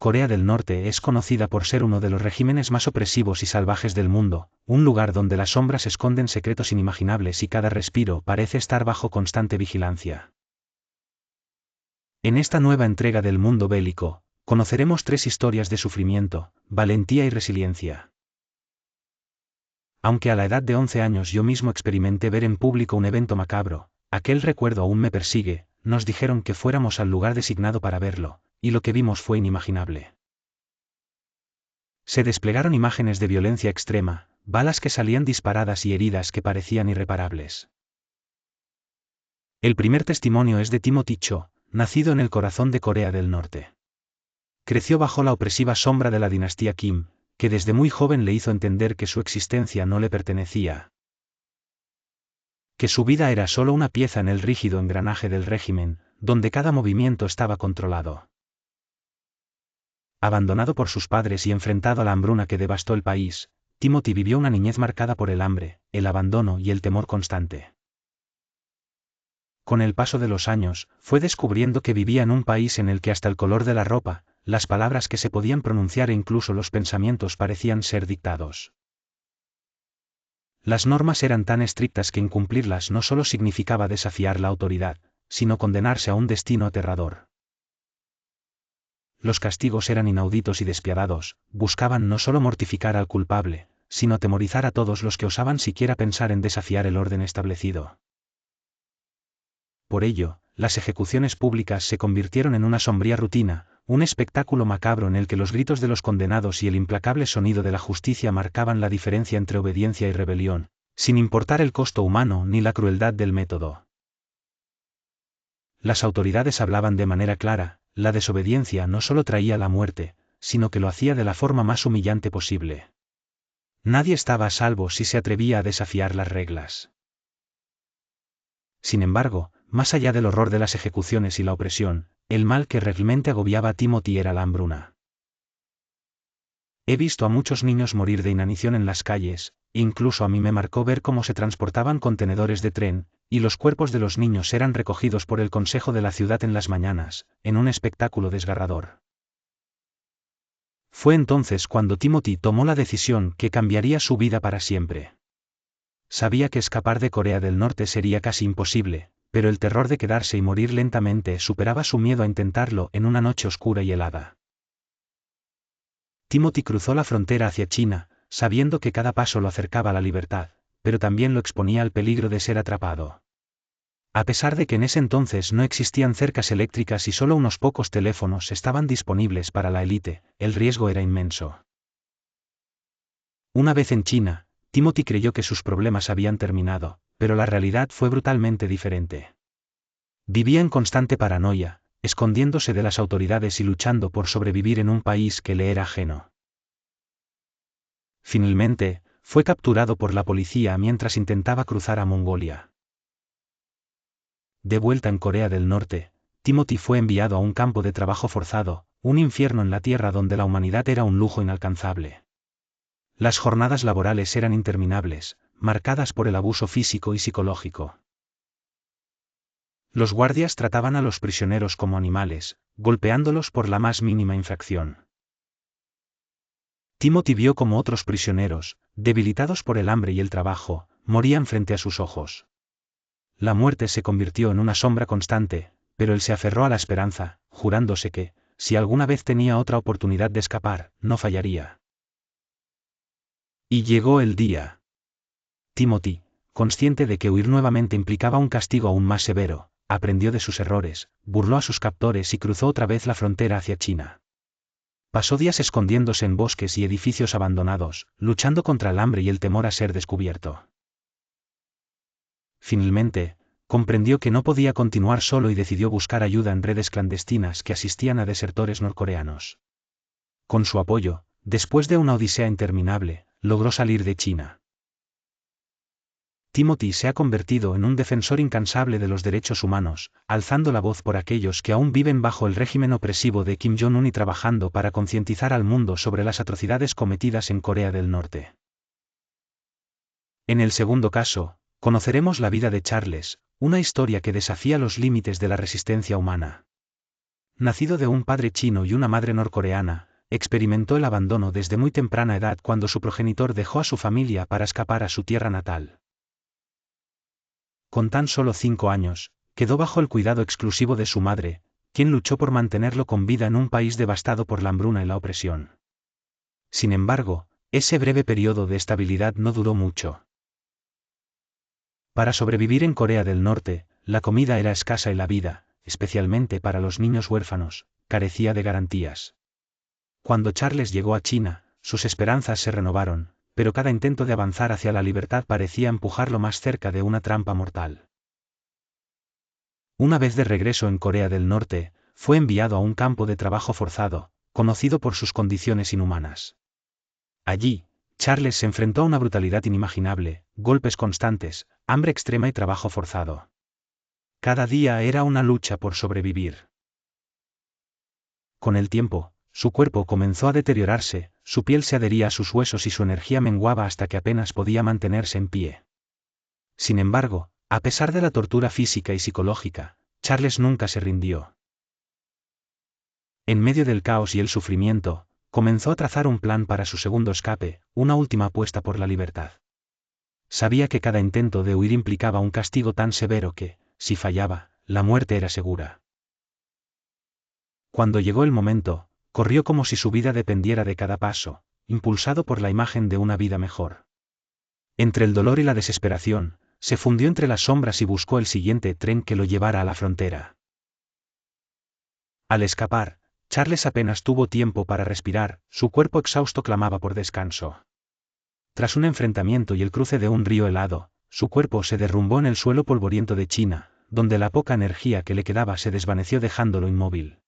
Corea del Norte es conocida por ser uno de los regímenes más opresivos y salvajes del mundo, un lugar donde las sombras esconden secretos inimaginables y cada respiro parece estar bajo constante vigilancia. En esta nueva entrega del mundo bélico, conoceremos 3 historias de sufrimiento, valentía y resiliencia. Aunque a la edad de 11 años yo mismo experimenté ver en público un evento macabro, aquel recuerdo aún me persigue. Nos dijeron que fuéramos al lugar designado para verlo, y lo que vimos fue inimaginable. Se desplegaron imágenes de violencia extrema, balas que salían disparadas y heridas que parecían irreparables. El primer testimonio es de Timothy Cho, nacido en el corazón de Corea del Norte. Creció bajo la opresiva sombra de la dinastía Kim, que desde muy joven le hizo entender que su existencia no le pertenecía. Que su vida era solo una pieza en el rígido engranaje del régimen, donde cada movimiento estaba controlado. Abandonado por sus padres y enfrentado a la hambruna que devastó el país, Timothy vivió una niñez marcada por el hambre, el abandono y el temor constante. Con el paso de los años, fue descubriendo que vivía en un país en el que hasta el color de la ropa, las palabras que se podían pronunciar e incluso los pensamientos parecían ser dictados. Las normas eran tan estrictas que incumplirlas no solo significaba desafiar la autoridad, sino condenarse a un destino aterrador. Los castigos eran inauditos y despiadados, buscaban no solo mortificar al culpable, sino atemorizar a todos los que osaban siquiera pensar en desafiar el orden establecido. Por ello, las ejecuciones públicas se convirtieron en una sombría rutina, un espectáculo macabro en el que los gritos de los condenados y el implacable sonido de la justicia marcaban la diferencia entre obediencia y rebelión, sin importar el costo humano ni la crueldad del método. Las autoridades hablaban de manera clara, la desobediencia no solo traía la muerte, sino que lo hacía de la forma más humillante posible. Nadie estaba a salvo si se atrevía a desafiar las reglas. Sin embargo, más allá del horror de las ejecuciones y la opresión, el mal que realmente agobiaba a Timothy era la hambruna. He visto a muchos niños morir de inanición en las calles, incluso a mí me marcó ver cómo se transportaban contenedores de tren, y los cuerpos de los niños eran recogidos por el Consejo de la ciudad en las mañanas, en un espectáculo desgarrador. Fue entonces cuando Timothy tomó la decisión que cambiaría su vida para siempre. Sabía que escapar de Corea del Norte sería casi imposible, pero el terror de quedarse y morir lentamente superaba su miedo a intentarlo en una noche oscura y helada. Timothy cruzó la frontera hacia China, sabiendo que cada paso lo acercaba a la libertad, pero también lo exponía al peligro de ser atrapado. A pesar de que en ese entonces no existían cercas eléctricas y solo unos pocos teléfonos estaban disponibles para la élite, el riesgo era inmenso. Una vez en China, Timothy creyó que sus problemas habían terminado, pero la realidad fue brutalmente diferente. Vivía en constante paranoia, escondiéndose de las autoridades y luchando por sobrevivir en un país que le era ajeno. Finalmente, fue capturado por la policía mientras intentaba cruzar a Mongolia. De vuelta en Corea del Norte, Timothy fue enviado a un campo de trabajo forzado, un infierno en la tierra donde la humanidad era un lujo inalcanzable. Las jornadas laborales eran interminables, marcadas por el abuso físico y psicológico. Los guardias trataban a los prisioneros como animales, golpeándolos por la más mínima infracción. Timothy vio como otros prisioneros, debilitados por el hambre y el trabajo, morían frente a sus ojos. La muerte se convirtió en una sombra constante, pero él se aferró a la esperanza, jurándose que, si alguna vez tenía otra oportunidad de escapar, no fallaría. Y llegó el día. Timothy, consciente de que huir nuevamente implicaba un castigo aún más severo, aprendió de sus errores, burló a sus captores y cruzó otra vez la frontera hacia China. Pasó días escondiéndose en bosques y edificios abandonados, luchando contra el hambre y el temor a ser descubierto. Finalmente, comprendió que no podía continuar solo y decidió buscar ayuda en redes clandestinas que asistían a desertores norcoreanos. Con su apoyo, después de una odisea interminable, logró salir de China. Timothy se ha convertido en un defensor incansable de los derechos humanos, alzando la voz por aquellos que aún viven bajo el régimen opresivo de Kim Jong-un y trabajando para concientizar al mundo sobre las atrocidades cometidas en Corea del Norte. En el segundo caso, conoceremos la vida de Charles, una historia que desafía los límites de la resistencia humana. Nacido de un padre chino y una madre norcoreana, experimentó el abandono desde muy temprana edad cuando su progenitor dejó a su familia para escapar a su tierra natal. Con tan solo 5 años, quedó bajo el cuidado exclusivo de su madre, quien luchó por mantenerlo con vida en un país devastado por la hambruna y la opresión. Sin embargo, ese breve periodo de estabilidad no duró mucho. Para sobrevivir en Corea del Norte, la comida era escasa y la vida, especialmente para los niños huérfanos, carecía de garantías. Cuando Charles llegó a China, sus esperanzas se renovaron, pero cada intento de avanzar hacia la libertad parecía empujarlo más cerca de una trampa mortal. Una vez de regreso en Corea del Norte, fue enviado a un campo de trabajo forzado, conocido por sus condiciones inhumanas. Allí, Charles se enfrentó a una brutalidad inimaginable, golpes constantes, hambre extrema y trabajo forzado. Cada día era una lucha por sobrevivir. Con el tiempo, su cuerpo comenzó a deteriorarse, su piel se adhería a sus huesos y su energía menguaba hasta que apenas podía mantenerse en pie. Sin embargo, a pesar de la tortura física y psicológica, Charles nunca se rindió. En medio del caos y el sufrimiento, comenzó a trazar un plan para su segundo escape, una última apuesta por la libertad. Sabía que cada intento de huir implicaba un castigo tan severo que, si fallaba, la muerte era segura. Cuando llegó el momento, corrió como si su vida dependiera de cada paso, impulsado por la imagen de una vida mejor. Entre el dolor y la desesperación, se fundió entre las sombras y buscó el siguiente tren que lo llevara a la frontera. Al escapar, Charles apenas tuvo tiempo para respirar, su cuerpo exhausto clamaba por descanso. Tras un enfrentamiento y el cruce de un río helado, su cuerpo se derrumbó en el suelo polvoriento de China, donde la poca energía que le quedaba se desvaneció dejándolo inmóvil.